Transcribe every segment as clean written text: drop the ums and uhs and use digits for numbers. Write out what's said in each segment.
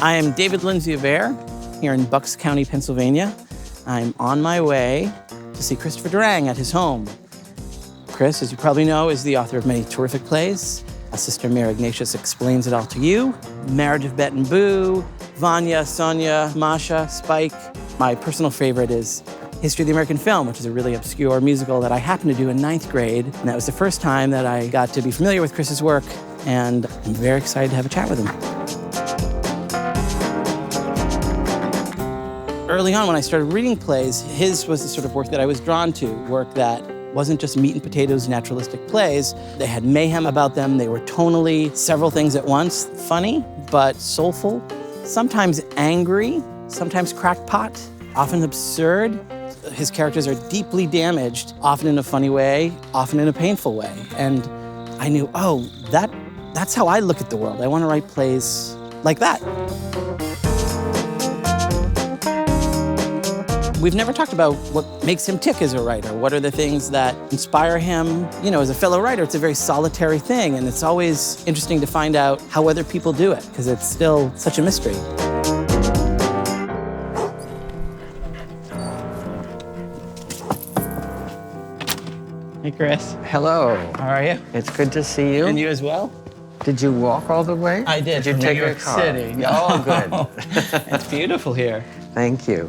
I am David Lindsay-Abaire here in Bucks County, Pennsylvania. I'm on my way to see Christopher Durang at his home. Chris, as you probably know, is the author of many terrific plays. Sister Mary Ignatius Explains It All to You, Marriage of Bet and Boo, Vanya, Sonia, Masha, Spike. My personal favorite is History of the American Film, which is a really obscure musical that I happened to do in 9th grade. And that was the first time that I got to be familiar with Chris's work, and I'm very excited to have a chat with him. Early on, when I started reading plays, his was the sort of work that I was drawn to, work that wasn't just meat and potatoes naturalistic plays. They had mayhem about them. They were tonally several things at once, funny, but soulful, sometimes angry, sometimes crackpot, often absurd. His characters are deeply damaged, often in a funny way, often in a painful way. And I knew, that's how I look at the world. I want to write plays like that. We've never talked about what makes him tick as a writer. What are the things that inspire him? You know, as a fellow writer, it's a very solitary thing, and it's always interesting to find out how other people do it, because it's still such a mystery. Hey, Chris. Hello. How are you? It's good to see you. And you as well? Did you walk all the way? I did. Did you take New York a car? City. Oh, good. It's beautiful here. Thank you.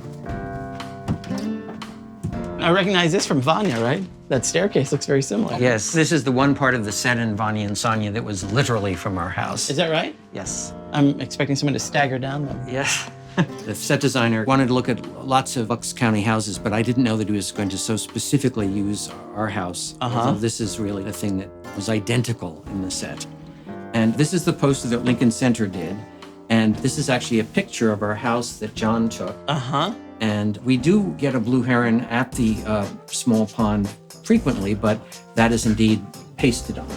I recognize this from Vanya, right? That staircase looks very similar. Yes, this is the one part of the set in Vanya and Sonia that was literally from our house. Is that right? Yes. I'm expecting someone to stagger down them. Yes. The set designer wanted to look at lots of Bucks County houses, but I didn't know that he was going to so specifically use our house. So this is really the thing that was identical in the set. And this is the poster that Lincoln Center did. And this is actually a picture of our house that John took. And we do get a blue heron at the small pond frequently, but that is indeed pasted on.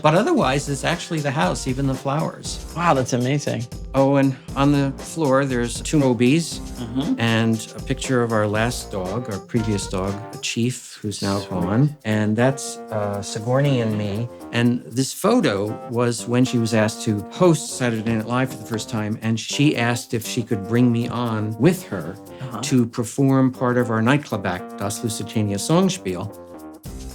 But otherwise, it's actually the house, even the flowers. Wow, that's amazing. Oh, and on the floor, there's 2 mobies and a picture of our last dog, our previous dog, Chief, who's now gone. And that's Sigourney and me. And this photo was when she was asked to host Saturday Night Live for the first time, and she asked if she could bring me on with her to perform part of our nightclub act, Das Lusitania Songspiel.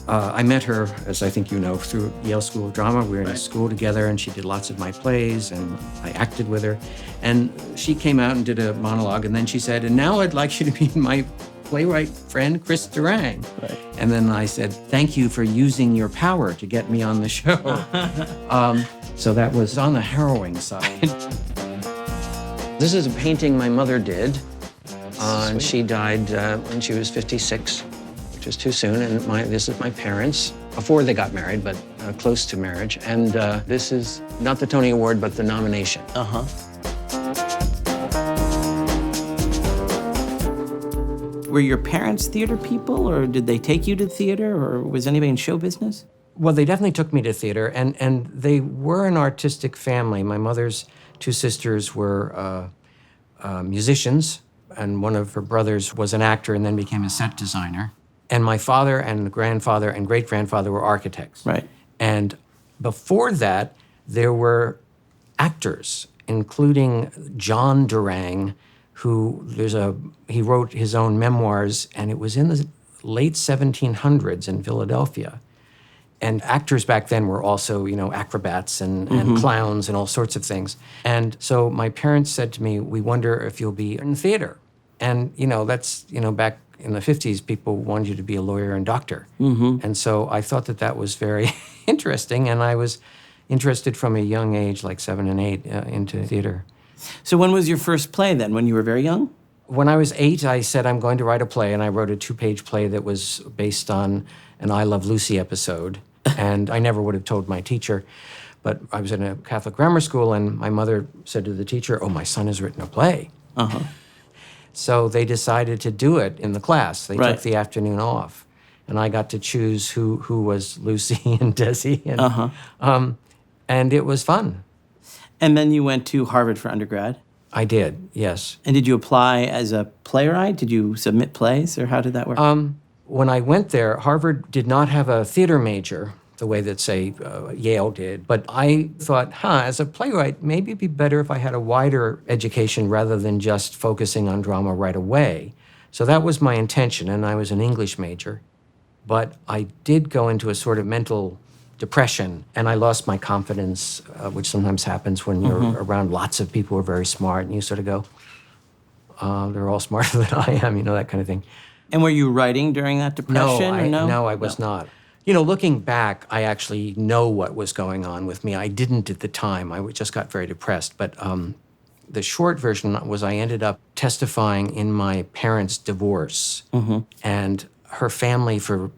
I met her, as I think you know, through Yale School of Drama. We were in school together, and she did lots of my plays, and I acted with her. And she came out and did a monologue, and then she said, "And now I'd like you to meet my playwright friend, Chris Durang." Right. And then I said, "Thank you for using your power to get me on the show." So that was on the harrowing side. This is a painting my mother did, and she died when she was 56. Which was too soon, and this is my parents, before they got married, but close to marriage. And this is not the Tony Award, but the nomination. Were your parents theater people, or did they take you to theater, or was anybody in show business? Well, they definitely took me to theater, and they were an artistic family. My mother's 2 sisters were musicians, and one of her brothers was an actor and then became a set designer. And my father and grandfather and great-grandfather were architects. Right. And before that, there were actors, including John Durang, who he wrote his own memoirs, and it was in the late 1700s in Philadelphia. And actors back then were also, acrobats and clowns and all sorts of things. And so my parents said to me, "We wonder if you'll be in theater." And, that's, back in the 50s, people wanted you to be a lawyer and doctor. And so I thought that was very interesting, and I was interested from a young age, like 7 and 8, into theater. So when was your first play then, when you were very young? When I was 8, I said, I'm going to write a play, and I wrote a 2-page play that was based on an I Love Lucy episode. And I never would have told my teacher, but I was in a Catholic grammar school, and my mother said to the teacher, "Oh, my son has written a play." So they decided to do it in the class. They took the afternoon off. And I got to choose who was Lucy and Desi. And it was fun. And then you went to Harvard for undergrad? I did, yes. And did you apply as a playwright? Did you submit plays, or how did that work? When I went there, Harvard did not have a theater major. the way that, say, Yale did. But I thought, as a playwright, maybe it'd be better if I had a wider education rather than just focusing on drama right away. So that was my intention, and I was an English major. But I did go into a sort of mental depression, and I lost my confidence, which sometimes happens when you're around lots of people who are very smart, and you sort of go, they're all smarter than I am, that kind of thing. And were you writing during that depression? No, I was not. Looking back, I actually know what was going on with me. I didn't at the time. I just got very depressed. But the short version was I ended up testifying in my parents' divorce. And her family, for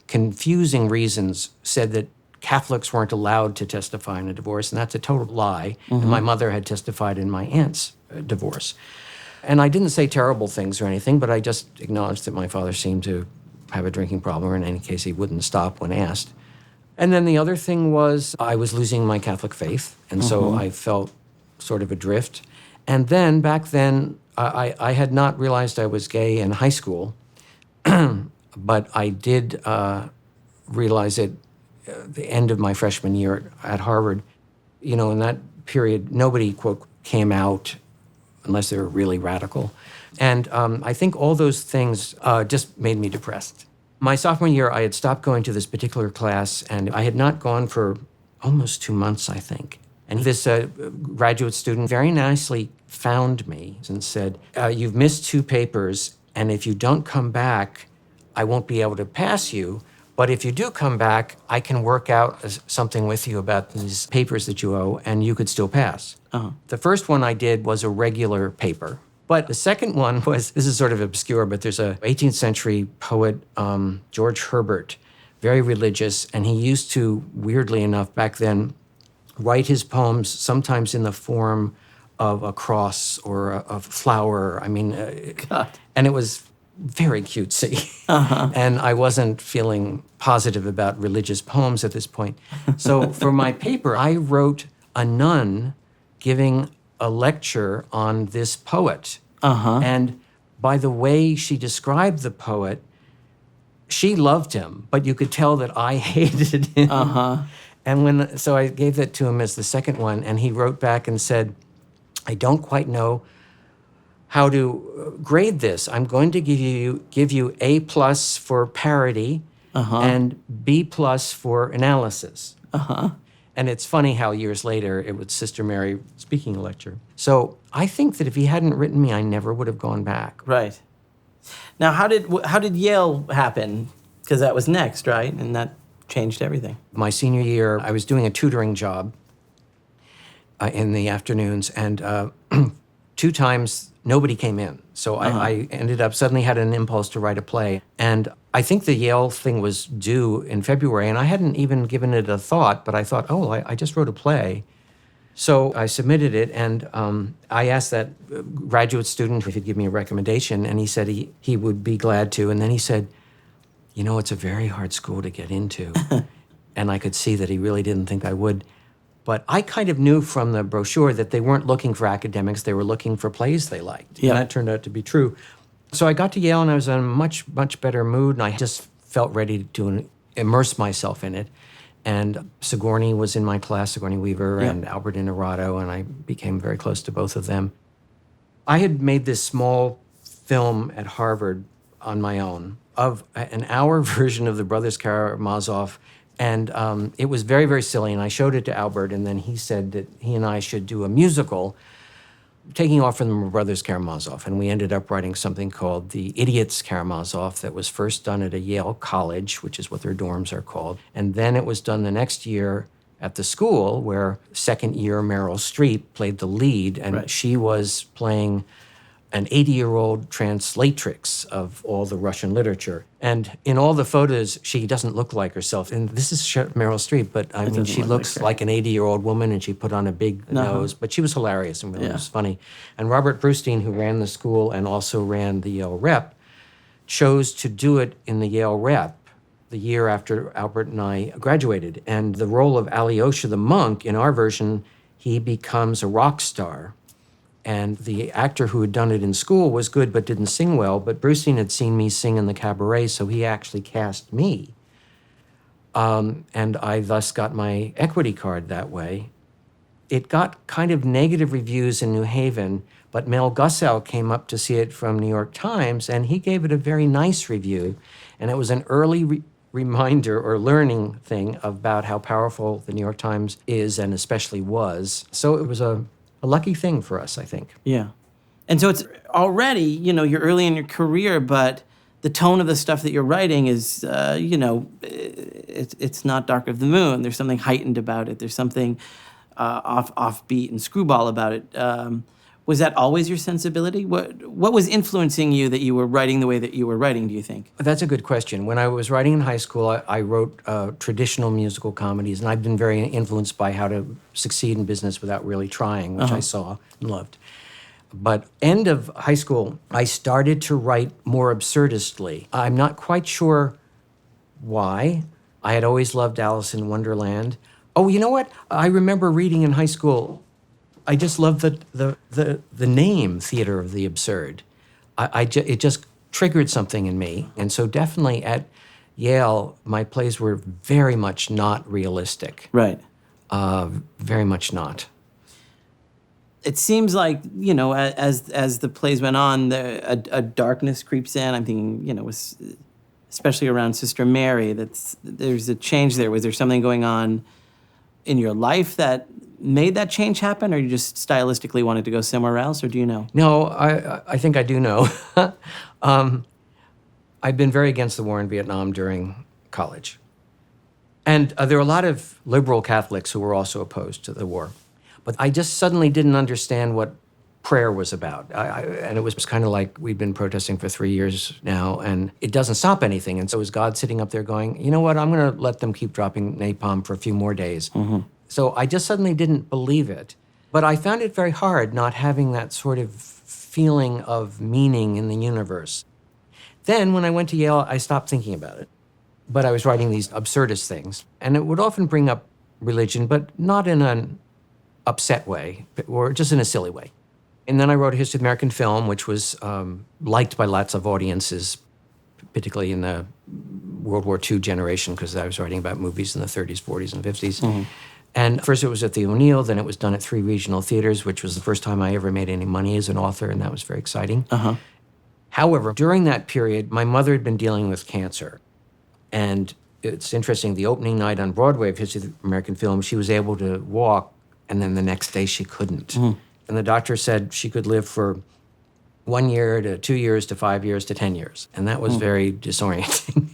confusing reasons, said that Catholics weren't allowed to testify in a divorce, and that's a total lie. And my mother had testified in my aunt's divorce. And I didn't say terrible things or anything, but I just acknowledged that my father seemed to have a drinking problem, or in any case, he wouldn't stop when asked. And then the other thing was I was losing my Catholic faith, and so I felt sort of adrift. And then, back then, I had not realized I was gay in high school, but I did realize it the end of my freshman year at Harvard. In that period, nobody, quote, came out unless they were really radical. And I think all those things just made me depressed. My sophomore year, I had stopped going to this particular class, and I had not gone for almost 2 months, I think. And this graduate student very nicely found me and said, you've missed 2 papers, and if you don't come back, I won't be able to pass you. But if you do come back, I can work out something with you about these papers that you owe, and you could still pass. The first one I did was a regular paper. But the second one was, this is sort of obscure, but there's a 18th century poet, George Herbert, very religious, and he used to, weirdly enough, back then, write his poems sometimes in the form of a cross or a flower. And it was very cutesy. And I wasn't feeling positive about religious poems at this point. So for my paper, I wrote a nun giving a lecture on this poet. And by the way she described the poet, she loved him, but you could tell that I hated him. And so I gave that to him as the second one, and he wrote back and said, I don't quite know how to grade this. I'm going to give you A+ for parody and B+ for analysis. And it's funny how years later it was Sister Mary speaking a lecture. So I think that if he hadn't written me, I never would have gone back. Right. Now, how did Yale happen? Because that was next, right? And that changed everything. My senior year, I was doing a tutoring job in the afternoons, and 2 times nobody came in. So I ended up suddenly had an impulse to write a play. And I think the Yale thing was due in February, and I hadn't even given it a thought, but I thought, I just wrote a play. So I submitted it, and I asked that graduate student if he'd give me a recommendation, and he said he would be glad to. And then he said, it's a very hard school to get into. And I could see that he really didn't think I would. But I kind of knew from the brochure that they weren't looking for academics, they were looking for plays they liked. Yeah. And that turned out to be true. So I got to Yale, and I was in a much, much better mood, and I just felt ready to immerse myself in it. And Sigourney was in my class, Sigourney Weaver, and Albert Inarado, and I became very close to both of them. I had made this small film at Harvard on my own of an hour version of the Brothers Karamazov, and it was very, very silly, and I showed it to Albert, and then he said that he and I should do a musical taking off from the Brothers Karamazov, and we ended up writing something called The Idiots Karamazov that was first done at a Yale college, which is what their dorms are called, and then it was done the next year at the school where second-year Meryl Streep played the lead, and she was playing an 80-year-old translatrix of all the Russian literature. And in all the photos, she doesn't look like herself. And this is Meryl Streep, but I mean, she looks like an 80-year-old woman, and she put on a big nose. But she was hilarious and really was funny. And Robert Brustein, who ran the school and also ran the Yale Rep, chose to do it in the Yale Rep the year after Albert and I graduated. And the role of Alyosha the monk, in our version, he becomes a rock star. And the actor who had done it in school was good but didn't sing well, but Brustein had seen me sing in the cabaret, so he actually cast me. and I thus got my equity card that way. It got kind of negative reviews in New Haven, but Mel Gussow came up to see it from New York Times, and he gave it a very nice review. And it was an early reminder or learning thing about how powerful the New York Times is and especially was. So it was a lucky thing for us, I think. Yeah. And so it's already, you're early in your career, but the tone of the stuff that you're writing is, it's not Dark of the Moon. There's something heightened about it. There's something offbeat and screwball about it. Was that always your sensibility? What was influencing you that you were writing the way that you were writing, do you think? That's a good question. When I was writing in high school, I wrote traditional musical comedies, and I've been very influenced by how to succeed in business without really trying, which I saw and loved. But end of high school, I started to write more absurdistly. I'm not quite sure why. I had always loved Alice in Wonderland. Oh, you know what? I remember reading in high school, I just loved the name Theater of the Absurd. It just triggered something in me. And so definitely at Yale, my plays were very much not realistic. Right. Very much not. It seems like, as the plays went on, a darkness creeps in. I'm thinking, especially around Sister Mary, there's a change there. Was there something going on in your life that made that change happen, or you just stylistically wanted to go somewhere else, or do you know? No, I think I do know. I've been very against the war in Vietnam during college. And there were a lot of liberal Catholics who were also opposed to the war. But I just suddenly didn't understand what prayer was about. And it was kind of like we'd been protesting for 3 years now, and it doesn't stop anything. And so is God sitting up there going, you know what, I'm going to let them keep dropping napalm for a few more days. Mm-hmm. So I just suddenly didn't believe it. But I found it very hard not having that sort of feeling of meaning in the universe. Then when I went to Yale, I stopped thinking about it. But I was writing these absurdist things. And it would often bring up religion, but not in an upset way, or just in a silly way. And then I wrote a history of American film, which was liked by lots of audiences, particularly in the World War II generation, because I was writing about movies in the 30s, 40s, and 50s. Mm-hmm. And first it was at the O'Neill, then it was done at 3 regional theaters, which was the first time I ever made any money as an author, and that was very exciting. Uh-huh. However, during that period, my mother had been dealing with cancer. And it's interesting, the opening night on Broadway of History of American Film, she was able to walk, and then the next day she couldn't. Mm. And the doctor said she could live for 1 year to 2 years to 5 years to 10 years. And that was very disorienting.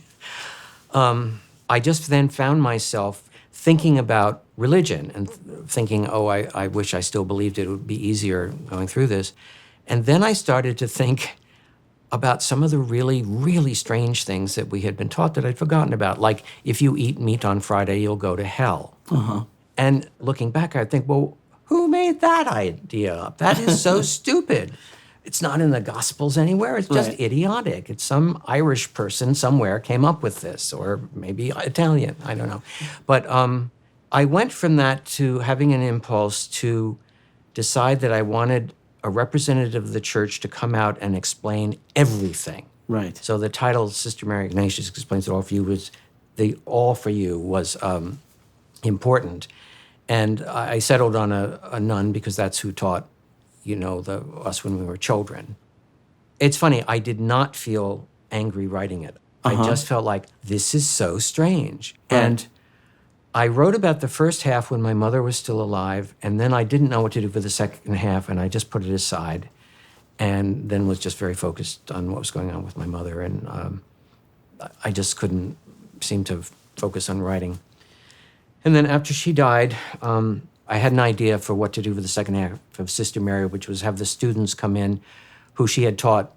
I just then found myself thinking about religion and thinking, I wish I still believed it would be easier going through this. And then I started to think about some of the really, really strange things that we had been taught that I'd forgotten about. Like, if you eat meat on Friday, you'll go to hell. Uh-huh. And looking back, I think, well, who made that idea up? That is so stupid. It's not in the Gospels anywhere. It's just idiotic. It's some Irish person somewhere came up with this, or maybe Italian. I don't know. But I went from that to having an impulse to decide that I wanted a representative of the church to come out and explain everything. Right. So the title, Sister Mary Ignatius Explains It All For You, was the all for you was important. And I settled on a nun because that's who taught, us when we were children. It's funny, I did not feel angry writing it. Uh-huh. I just felt like, this is so strange. Right. And I wrote about the first half when my mother was still alive, and then I didn't know what to do for the second half, and I just put it aside, and then was just very focused on what was going on with my mother, and I just couldn't seem to focus on writing. And then after she died, I had an idea for what to do for the second half of Sister Mary, which was have the students come in who she had taught.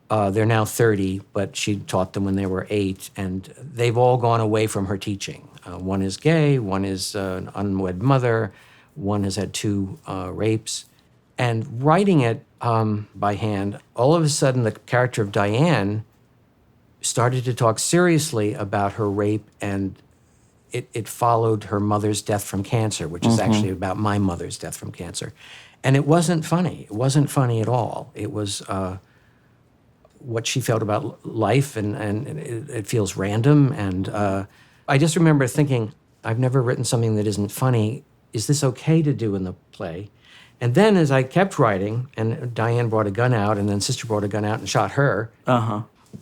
They're now 30, but she taught them when they were 8, and they've all gone away from her teaching. One is gay, one is an unwed mother, one has had 2 rapes. And writing it by hand, all of a sudden the character of Diane started to talk seriously about her rape, and it followed her mother's death from cancer, which is actually about my mother's death from cancer. And it wasn't funny. It wasn't funny at all. It was what she felt about life, and it feels random. And I just remember thinking, I've never written something that isn't funny. Is this okay to do in the play? And then as I kept writing, and Diane brought a gun out, and then Sister brought a gun out and shot her,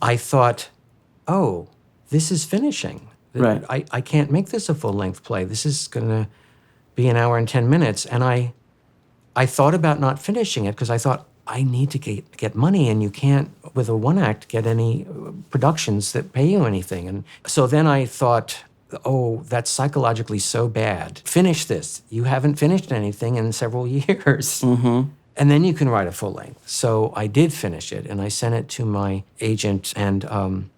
I thought, oh, this is finishing. Right. I can't make this a full-length play. This is going to be an hour and 10 minutes. And I thought about not finishing it because I thought, I need to get money, and you can't, with a one-act, get any productions that pay you anything. And so then I thought, oh, that's psychologically so bad. Finish this. You haven't finished anything in several years. And then you can write a full length. So I did finish it, and I sent it to my agent, and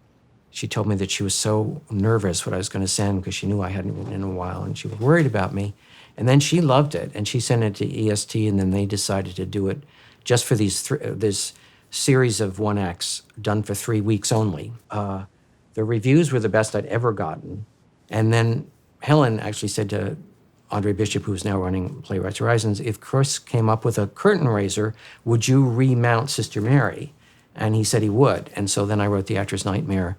she told me that she was so nervous what I was going to send because she knew I hadn't written in a while, and she was worried about me. And then she loved it, and she sent it to EST, and then they decided to do it just for this series of one acts done for 3 weeks only. The reviews were the best I'd ever gotten. And then Helen actually said to Andre Bishop, who's now running Playwrights Horizons, if Chris came up with a curtain raiser, would you remount Sister Mary? And he said he would. And so then I wrote The Actor's Nightmare.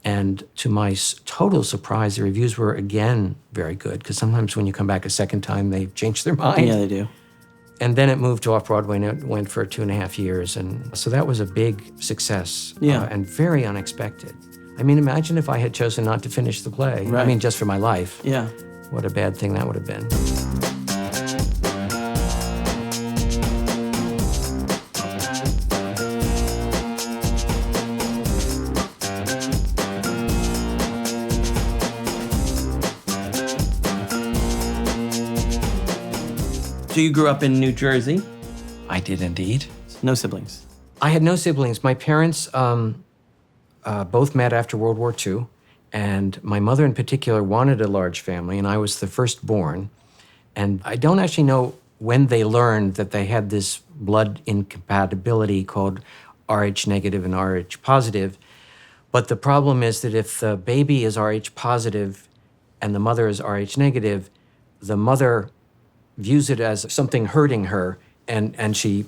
And to my total surprise, the reviews were again very good, because sometimes when you come back a second time, they change their mind. Yeah, they do. And then it moved to Off-Broadway, and it went for 2.5 years. And so that was a big success, and very unexpected. I mean, imagine if I had chosen not to finish the play. Right. I mean, just for my life. Yeah. What a bad thing that would have been. So you grew up in New Jersey? I did indeed. No siblings? I had no siblings. My parents both met after World War II, and my mother in particular wanted a large family, and I was the firstborn. And I don't actually know when they learned that they had this blood incompatibility called Rh negative and Rh positive. But the problem is that if the baby is Rh positive and the mother is Rh negative, the mother views it as something hurting her, and she,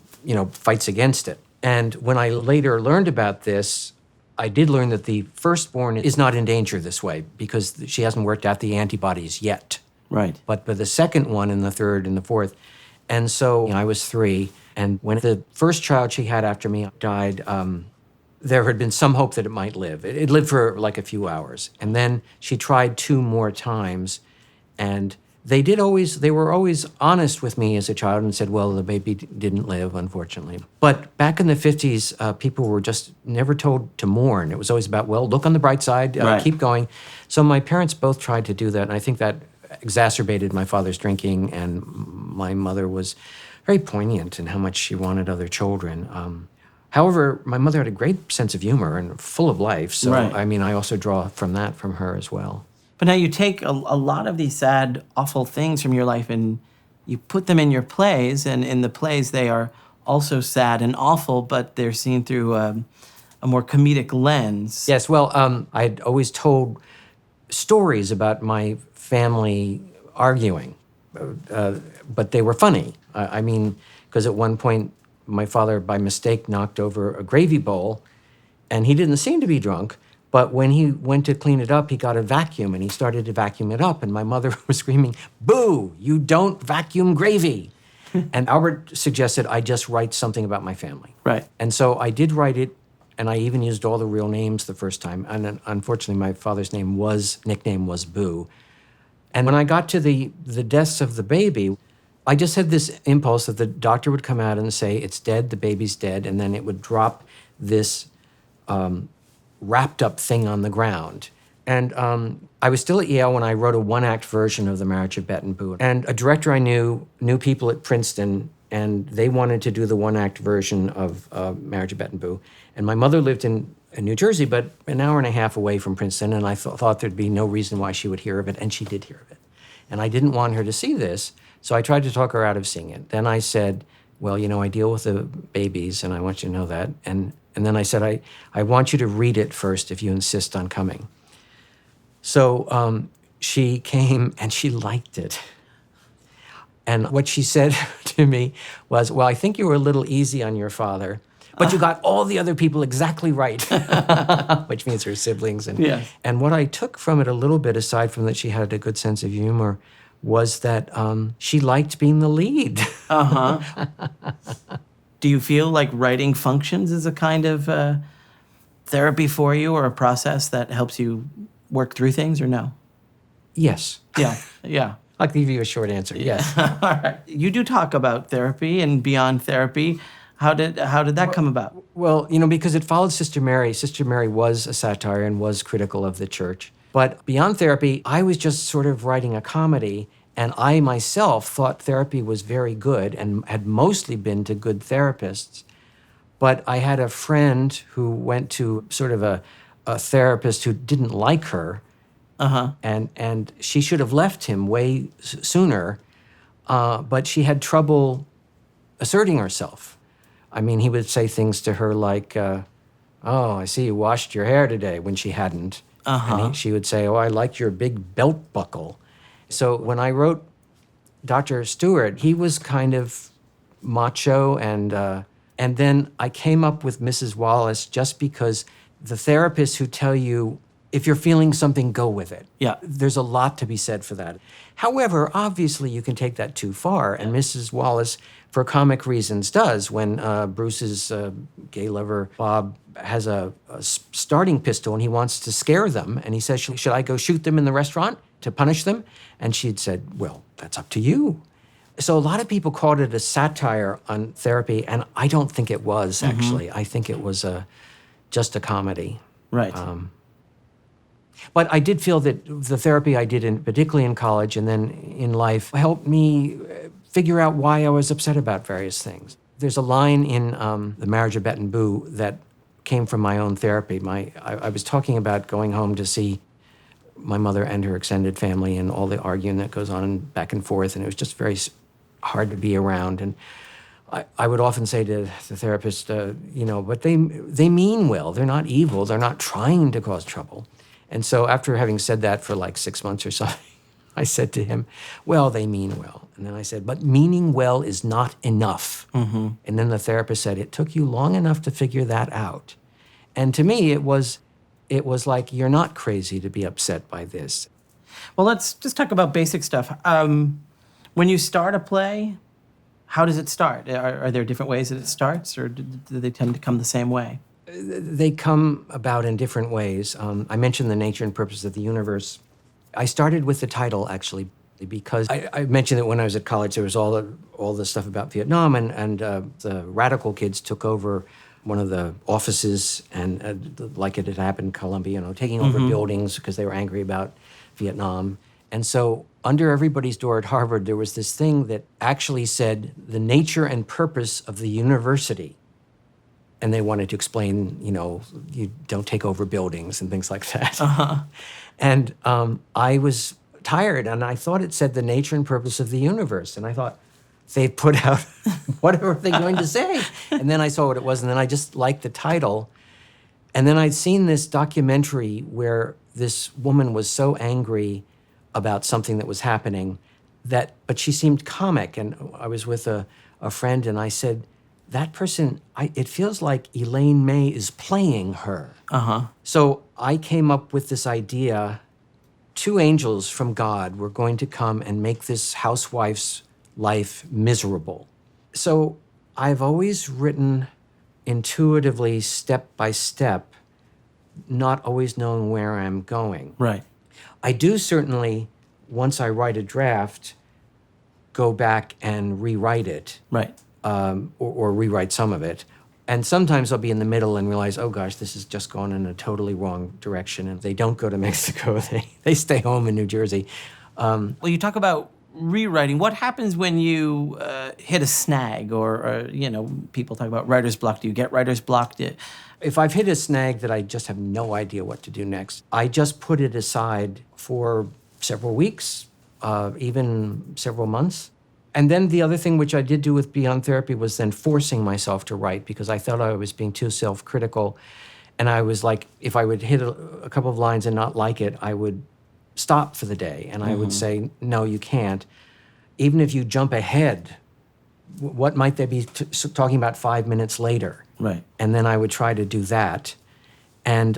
fights against it. And when I later learned about this, I did learn that the firstborn is not in danger this way because she hasn't worked out the antibodies yet. Right. But the second one and the third and the fourth. And so I was 3. And when the first child she had after me died, there had been some hope that it might live. It lived for like a few hours. And then she tried 2 more times. And they were always honest with me as a child and said, well, the baby didn't live, unfortunately. But back in the 50s, people were just never told to mourn. It was always about, well, look on the bright side, keep going. So my parents both tried to do that, and I think that exacerbated my father's drinking, and my mother was very poignant in how much she wanted other children. However, my mother had a great sense of humor and full of life, so I mean, I also draw from her as well. But now you take a lot of these sad, awful things from your life and you put them in your plays, and in the plays they are also sad and awful, but they're seen through a more comedic lens. Yes, well, I'd always told stories about my family arguing, but they were funny. I mean, because at one point my father, by mistake, knocked over a gravy bowl, and he didn't seem to be drunk. But when he went to clean it up, he got a vacuum, and he started to vacuum it up. And my mother was screaming, "Boo, you don't vacuum gravy." And Albert suggested I just write something about my family. Right. And so I did write it, and I even used all the real names the first time. And then, unfortunately, my father's nickname was Boo. And when I got to the deaths of the baby, I just had this impulse that the doctor would come out and say, it's dead, the baby's dead, and then it would drop this wrapped up thing on the ground. And I was still at Yale when I wrote a one-act version of The Marriage of Bet and Boo. And a director I knew people at Princeton, and they wanted to do the one-act version of Marriage of Bet and Boo. And my mother lived in New Jersey, but an hour and a half away from Princeton, and I thought there'd be no reason why she would hear of it, and she did hear of it. And I didn't want her to see this, so I tried to talk her out of seeing it. Then I said, well, I deal with the babies, and I want you to know that. And then I said, I want you to read it first if you insist on coming. So she came, and she liked it. And what she said to me was, well, I think you were a little easy on your father, but you got all the other people exactly right, which means her siblings. And, Yes. and what I took from it a little bit, aside from that she had a good sense of humor, was that she liked being the lead. Uh-huh. Do you feel like writing functions as a kind of therapy for you, or a process that helps you work through things, or no? Yes. Yeah. I'll give you a short answer. Yes. All right. You do talk about therapy and beyond therapy. How did that come about? Well, because it followed Sister Mary. Sister Mary was a satire and was critical of the church. But beyond therapy, I was just sort of writing a comedy, and I myself thought therapy was very good and had mostly been to good therapists. But I had a friend who went to sort of a therapist who didn't like her, and she should have left him way sooner, but she had trouble asserting herself. I mean, he would say things to her like, oh, I see you washed your hair today, when she hadn't. And she would say, oh, I like your big belt buckle. So when I wrote Dr. Stewart, he was kind of macho, and then I came up with Mrs. Wallace just because the therapists who tell you, if you're feeling something, go with it. Yeah. There's a lot to be said for that. However, obviously you can take that too far, and Mrs. Wallace, for comic reasons, does. When Bruce's gay lover, Bob, has a starting pistol and he wants to scare them, and he says, should I go shoot them in the restaurant to punish them? And she'd said, well, that's up to you. So a lot of people called it a satire on therapy, and I don't think it was, actually. I think it was just a comedy. Right. But I did feel that the therapy I did, particularly in college and then in life, helped me figure out why I was upset about various things. There's a line in The Marriage of Bet and Boo that came from my own therapy. I was talking about going home to see my mother and her extended family and all the arguing that goes on back and forth, and it was just very hard to be around. And I would often say to the therapist, but they mean well. They're not evil. They're not trying to cause trouble. And so after having said that for like 6 months or so, I said to him, well, they mean well. And then I said, but meaning well is not enough. And then the therapist said, it took you long enough to figure that out. And to me, it was like, you're not crazy to be upset by this. Well, let's just talk about basic stuff. When you start a play, how does it start? Are there different ways that it starts, or do they tend to come the same way? They come about in different ways. I mentioned the nature and purpose of the universe. I started with the title, actually, because I mentioned that when I was at college, there was all the stuff about Vietnam, and the radical kids took over one of the offices, and like it had happened in Columbia, taking over buildings because they were angry about Vietnam. And so under everybody's door at Harvard, there was this thing that actually said the nature and purpose of the university. And they wanted to explain, you don't take over buildings and things like that. And I was tired, and I thought it said the nature and purpose of the universe. And I thought, they put out, what are they going to say? And then I saw what it was, and then I just liked the title. And then I'd seen this documentary where this woman was so angry about something that was happening but she seemed comic. And I was with a friend, and I said, that person, it feels like Elaine May is playing her. So I came up with this idea, 2 angels from God were going to come and make this housewife's life miserable. So I've always written intuitively, step by step, not always knowing where I'm going. Right. I do certainly, once I write a draft, go back and rewrite it. Right. Or rewrite some of it. And sometimes I'll be in the middle and realize, oh gosh, this has just gone in a totally wrong direction. And they don't go to Mexico, they stay home in New Jersey. Well, you talk about rewriting. What happens when you hit a snag, or people talk about writer's block? Do you get writer's block? If I've hit a snag that I just have no idea what to do next, I just put it aside for several weeks, even several months. And then the other thing which I did do with Beyond Therapy was then forcing myself to write, because I thought I was being too self-critical. And I was like, if I would hit a couple of lines and not like it, I would stop for the day. And I would say, no, you can't. Even if you jump ahead, what might they be talking about 5 minutes later? Right. And then I would try to do that. And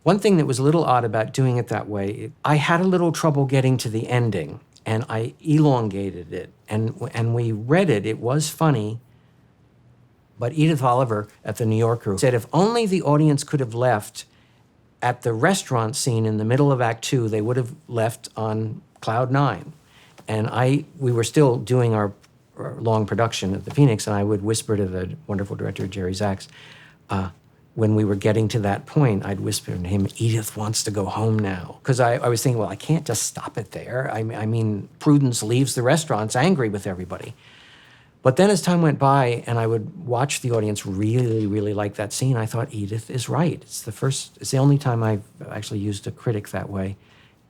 one thing that was a little odd about doing it that way, I had a little trouble getting to the ending, and I elongated it. And we read it. It was funny. But Edith Oliver at the New Yorker said if only the audience could have left at the restaurant scene in the middle of Act 2, they would have left on cloud 9. And we were still doing our long production at the Phoenix, and I would whisper to the wonderful director, Jerry Zaks, when we were getting to that point, I'd whisper to him, Edith wants to go home now. Because I was thinking, well, I can't just stop it there. I mean, Prudence leaves the restaurants angry with everybody. But then as time went by and I would watch the audience really, really like that scene, I thought, Edith is right. It's the only time I've actually used a critic that way.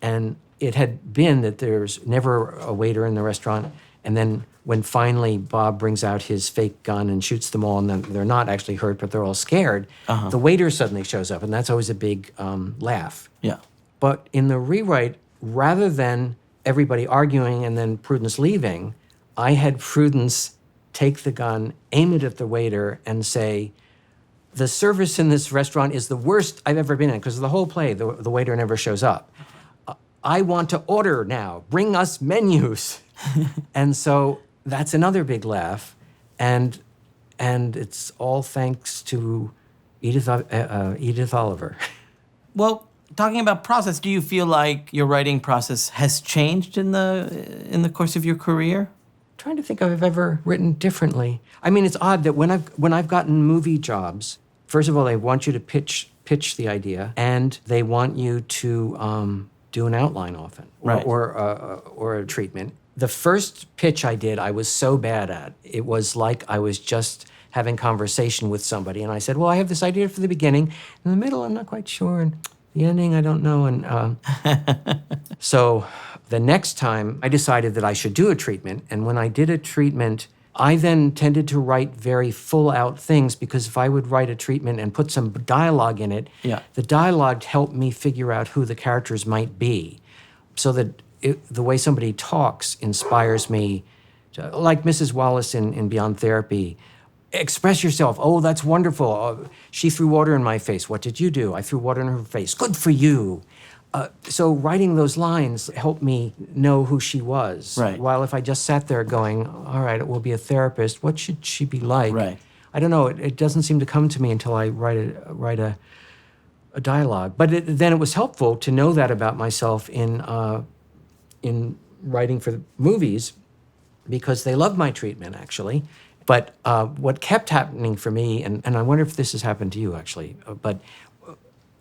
And it had been that there's never a waiter in the restaurant. And then when finally Bob brings out his fake gun and shoots them all, and then they're not actually hurt, but they're all scared, the waiter suddenly shows up, and that's always a big laugh. Yeah. But in the rewrite, rather than everybody arguing and then Prudence leaving, I had Prudence take the gun, aim it at the waiter, and say, the service in this restaurant is the worst I've ever been in, because the whole play, the waiter never shows up. I want to order now. Bring us menus. And so that's another big laugh. And it's all thanks to Edith Oliver. Well, talking about process, do you feel like your writing process has changed in the course of your career? Trying to think if I've ever written differently. I mean, it's odd that when I've gotten movie jobs, first of all, they want you to pitch the idea, and they want you to do an outline often, Right. or a treatment. The first pitch I did, I was so bad at. It was like I was just having conversation with somebody, and I said, well, I have this idea for the beginning. In the middle, I'm not quite sure, and the ending, I don't know. And so the next time, I decided that I should do a treatment, and when I did a treatment, I then tended to write very full-out things, because if I would write a treatment and put some dialogue in it, the dialogue helped me figure out who the characters might be, so that the way somebody talks inspires me, like Mrs. Wallace in Beyond Therapy. Express yourself. Oh, that's wonderful. She threw water in my face. What did you do? I threw water in her face. Good for you. So writing those lines helped me know who she was. Right. While if I just sat there going, all right, it will be a therapist. What should she be like? Right. I don't know. It doesn't seem to come to me until I write a dialogue. But then it was helpful to know that about myself in writing for the movies, because they loved my treatment, actually. But what kept happening for me, and I wonder if this has happened to you, actually, but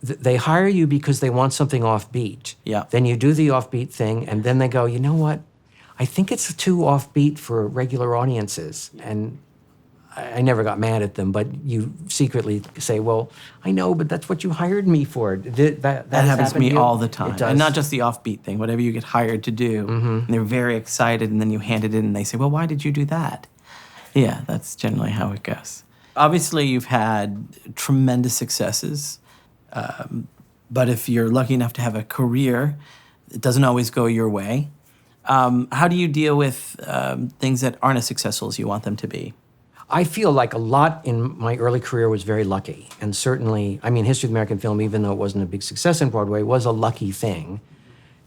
they hire you because they want something offbeat. Yeah. Then you do the offbeat thing, and then they go, you know what? I think it's too offbeat for regular audiences. And I never got mad at them, but you secretly say, well, I know, but that's what you hired me for. That happens to me you? all the time. It does. And not just the offbeat thing, whatever you get hired to do, and they're very excited, and then you hand it in, and they say, well, why did you do that? Yeah, that's generally how it goes. Obviously, you've had tremendous successes, but if you're lucky enough to have a career, it doesn't always go your way. How do you deal with things that aren't as successful as you want them to be? I feel like a lot in my early career was very lucky. And certainly, I mean, History of American Film, even though it wasn't a big success in Broadway, was a lucky thing.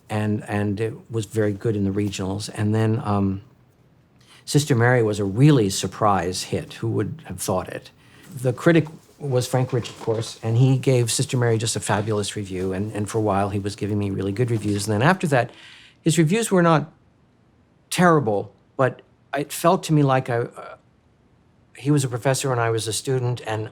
And it was very good in the regionals. And then Sister Mary was a really surprise hit. Who would have thought it? The critic was Frank Rich, of course, and he gave Sister Mary just a fabulous review. And for a while, he was giving me really good reviews. And then after that, his reviews were not terrible, but it felt to me like he was a professor and I was a student, and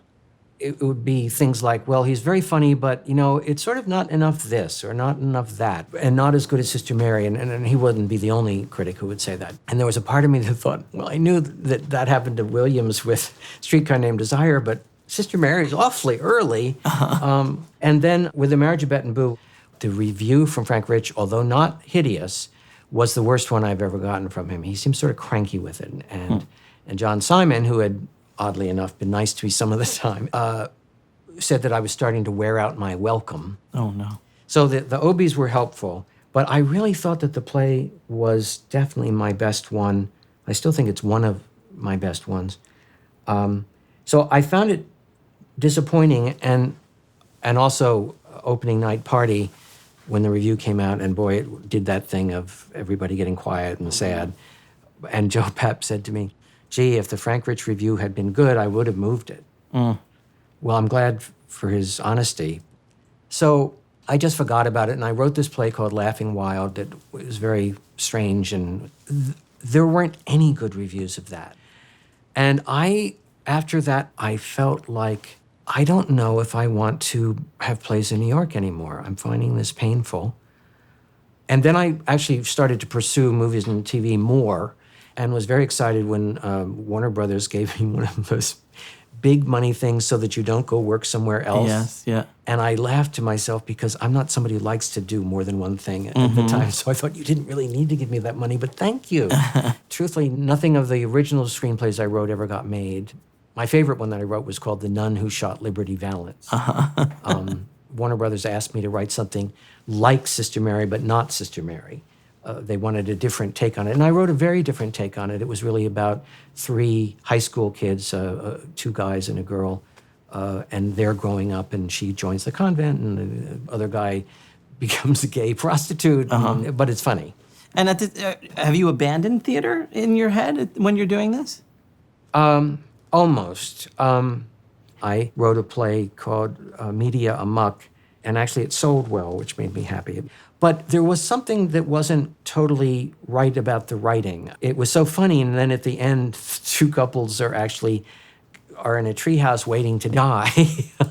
it would be things like, well, he's very funny, but, you know, it's sort of not enough this or not enough that, and not as good as Sister Mary. And he wouldn't be the only critic who would say that. And there was a part of me that thought, well, I knew that happened to Williams with Streetcar Named Desire, but Sister Mary's awfully early. And then with The Marriage of Bet and Boo, the review from Frank Rich, although not hideous, was the worst one I've ever gotten from him. He seemed sort of cranky with it. And John Simon, who had, oddly enough, been nice to me some of the time, said that I was starting to wear out my welcome. Oh, no. So the OBs were helpful, but I really thought that the play was definitely my best one. I still think it's one of my best ones. So I found it disappointing, and also opening night party when the review came out, and boy, it did that thing of everybody getting quiet and sad. And Joe Papp said to me, gee, if the Frank Rich review had been good, I would have moved it. Well, I'm glad for his honesty. So I just forgot about it, and I wrote this play called Laughing Wild that was very strange, and there weren't any good reviews of that. And after that, I felt like, I don't know if I want to have plays in New York anymore. I'm finding this painful. And then I actually started to pursue movies and TV more, and was very excited when Warner Brothers gave me one of those big money things so that you don't go work somewhere else. Yes, yeah. And I laughed to myself because I'm not somebody who likes to do more than one thing at the time. So I thought, you didn't really need to give me that money, but thank you. Truthfully, nothing of the original screenplays I wrote ever got made. My favorite one that I wrote was called The Nun Who Shot Liberty Valance. Warner Brothers asked me to write something like Sister Mary, but not Sister Mary. They wanted a different take on it. And I wrote a very different take on it. It was really about 3 high school kids, 2 guys and a girl, and they're growing up, and she joins the convent, and the other guy becomes a gay prostitute, but it's funny. And have you abandoned theater in your head when you're doing this? Almost. I wrote a play called Media Amok, and actually it sold well, which made me happy. But there was something that wasn't totally right about the writing. It was so funny, and then at the end, 2 couples are in a treehouse waiting to die.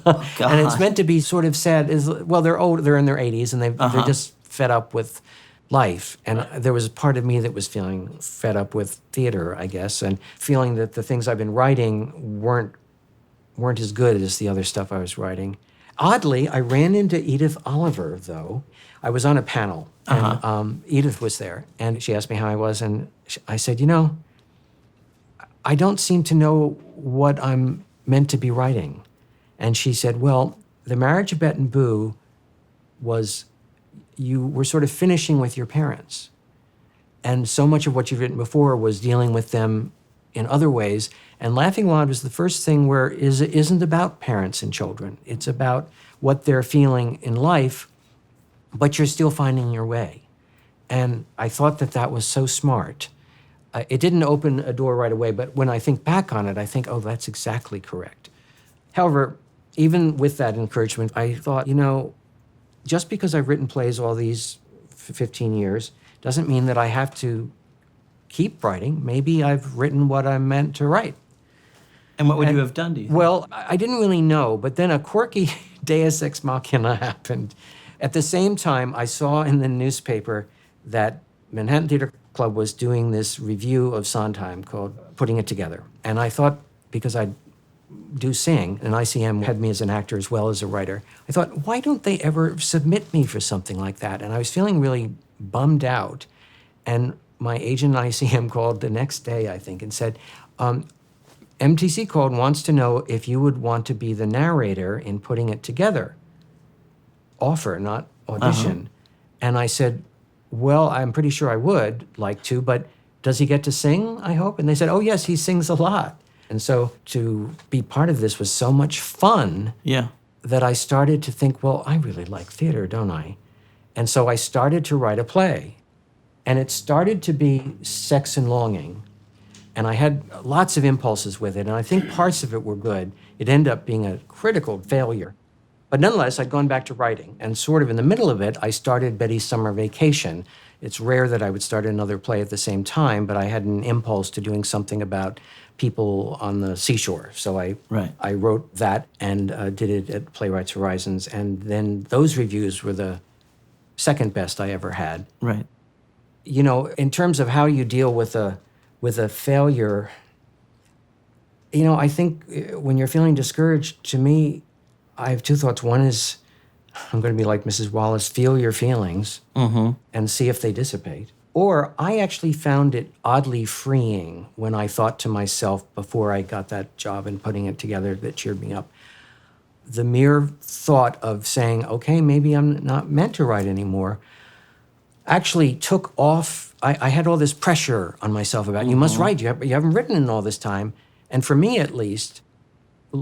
And it's meant to be sort of sad. Well, they're old, they're in their 80s, and they're just fed up with life. And there was a part of me that was feeling fed up with theater, I guess, and feeling that the things I've been writing weren't as good as the other stuff I was writing. Oddly, I ran into Edith Oliver, though. I was on a panel, and Edith was there, and she asked me how I was, and I said, I don't seem to know what I'm meant to be writing. And she said, well, The Marriage of Bet and Boo was, you were sort of finishing with your parents. And so much of what you've written before was dealing with them in other ways. And Laughing Wild was the first thing where it isn't about parents and children. It's about what they're feeling in life, but you're still finding your way. And I thought that was so smart. It didn't open a door right away, but when I think back on it, I think, oh, that's exactly correct. However, even with that encouragement, I thought, just because I've written plays all these 15 years doesn't mean that I have to keep writing. Maybe I've written what I'm meant to write. And what would you have done, do you think? Well, I didn't really know, but then a quirky deus ex machina happened. At the same time, I saw in the newspaper that Manhattan Theater Club was doing this review of Sondheim called Putting It Together. And I thought, because I do sing, and ICM had me as an actor as well as a writer, I thought, why don't they ever submit me for something like that? And I was feeling really bummed out. And my agent at ICM called the next day, I think, and said, MTC called and wants to know if you would want to be the narrator in Putting It Together. Offer, not audition. And I said, well, I'm pretty sure I would like to, but does he get to sing, I hope? And they said, oh, yes, he sings a lot. And so to be part of this was so much fun that I started to think, well, I really like theater, don't I? And so I started to write a play. And it started to be Sex and Longing. And I had lots of impulses with it, and I think parts of it were good. It ended up being a critical failure. But nonetheless, I'd gone back to writing, and sort of in the middle of it, I started Betty's Summer Vacation. It's rare that I would start another play at the same time, but I had an impulse to doing something about people on the seashore. So I wrote that and did it at Playwrights Horizons, and then those reviews were the second best I ever had. Right. In terms of how you deal with a failure, I think when you're feeling discouraged, to me, I have 2 thoughts. One is, I'm going to be like Mrs. Wallace, feel your feelings and see if they dissipate. Or I actually found it oddly freeing when I thought to myself before I got that job and Putting It Together that cheered me up. The mere thought of saying, okay, maybe I'm not meant to write anymore, actually took off. I had all this pressure on myself about, you must write, you haven't written in all this time. And for me, at least,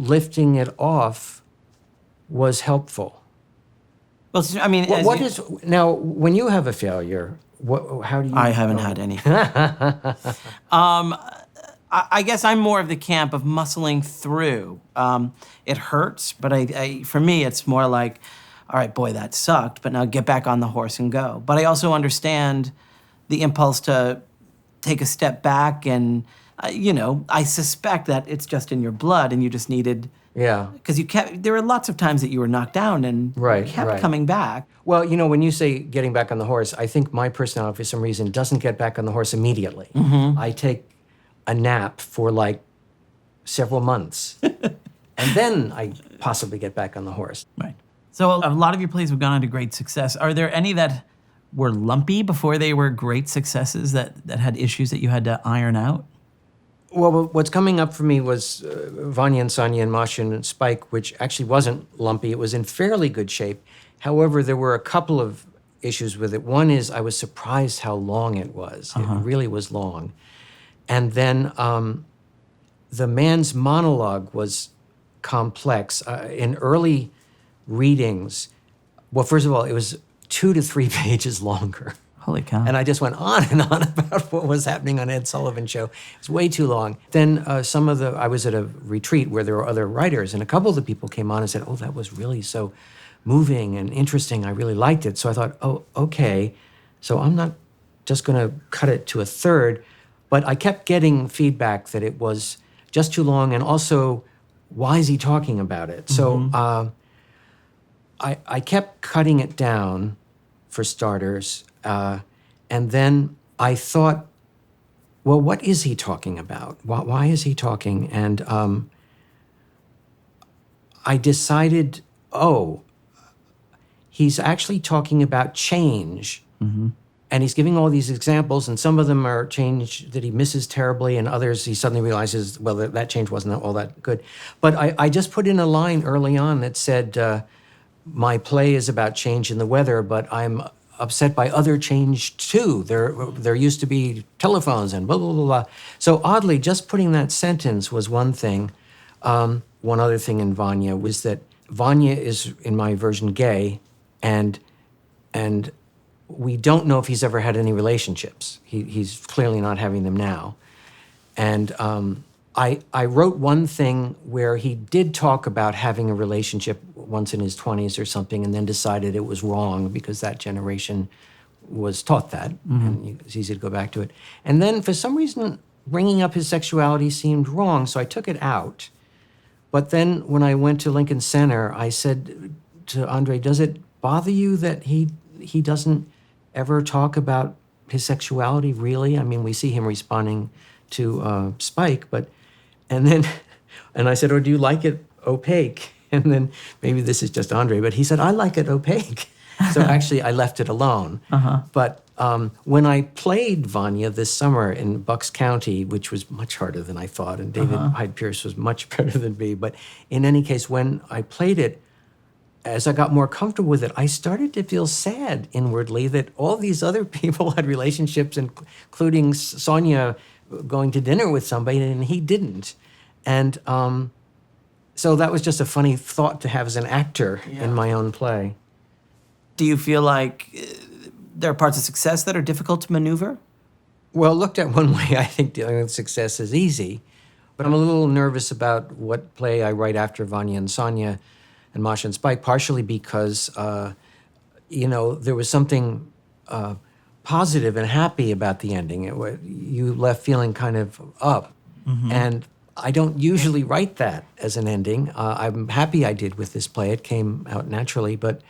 lifting it off was helpful. Well, I mean, Now, when you have a failure, how do you... I haven't had any. I guess I'm more of the camp of muscling through. It hurts, but for me, it's more like, all right, boy, that sucked, but now get back on the horse and go. But I also understand the impulse to take a step back and, I suspect that it's just in your blood and you just needed... Yeah. Because there were lots of times that you were knocked down and you kept coming back. Well, when you say getting back on the horse, I think my personality, for some reason, doesn't get back on the horse immediately. Mm-hmm. I take a nap for like several months, and then I possibly get back on the horse. Right. So a lot of your plays have gone on to great success. Are there any that were lumpy before they were great successes that had issues that you had to iron out? Well, what's coming up for me was Vanya and Sonia and Masha and Spike, which actually wasn't lumpy. It was in fairly good shape. However, there were a couple of issues with it. One is I was surprised how long it was. It really was long. And then the man's monologue was complex. In early readings, well, first of all, it was 2 to 3 pages longer. Holy cow. And I just went on and on about what was happening on Ed Sullivan's show. It was way too long. Then I was at a retreat where there were other writers, and a couple of the people came on and said, oh, that was really so moving and interesting. I really liked it. So I thought, oh, okay. So I'm not just going to cut it to a third. But I kept getting feedback that it was just too long, and also, why is he talking about it? So I kept cutting it down, for starters. And then I thought, well, what is he talking about? Why is he talking? And I decided, he's actually talking about change. Mm-hmm. And he's giving all these examples, and some of them are change that he misses terribly, and others he suddenly realizes, well, that change wasn't all that good. But I just put in a line early on that said, my play is about change in the weather, but I'm upset by other change too. There used to be telephones and blah, blah, blah, blah. So oddly, just putting that sentence was one thing. One other thing in Vanya was that Vanya is, in my version, gay, and we don't know if he's ever had any relationships. He's clearly not having them now. And I wrote one thing where he did talk about having a relationship once in his 20s or something, and then decided it was wrong because that generation was taught that, and it's easy to go back to it. And then for some reason, bringing up his sexuality seemed wrong, so I took it out. But then when I went to Lincoln Center, I said to Andre, does it bother you that he doesn't ever talk about his sexuality, really? I mean, we see him responding to Spike, and I said, or do you like it opaque? And then maybe this is just Andre, but he said, I like it opaque. So actually, I left it alone. But when I played Vanya this summer in Bucks County, which was much harder than I thought, and David Hyde Pierce was much better than me, but in any case, when I played it, as I got more comfortable with it, I started to feel sad inwardly that all these other people had relationships, including Sonia going to dinner with somebody, and he didn't. And so that was just a funny thought to have as an actor in my own play. Do you feel like there are parts of success that are difficult to maneuver? Well, looked at one way, I think dealing with success is easy. But I'm a little nervous about what play I write after Vanya and Sonia and Masha and Spike, partially because, there was something positive and happy about the ending. You left feeling kind of up. And I don't usually write that as an ending. I'm happy I did with this play. It came out naturally, but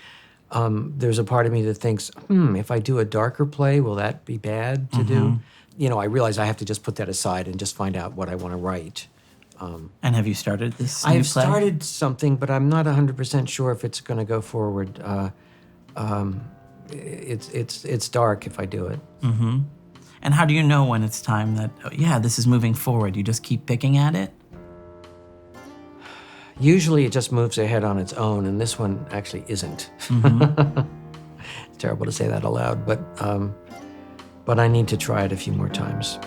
there's a part of me that thinks, if I do a darker play, will that be bad to do? I realize I have to just put that aside and just find out what I want to write. And have you started this new I've play? started something, but I'm not 100% sure if it's going to go forward. It's dark if I do it. And how do you know when it's time that, this is moving forward? You just keep picking at it? Usually it just moves ahead on its own, and this one actually isn't. It's terrible to say that aloud, but I need to try it a few more times.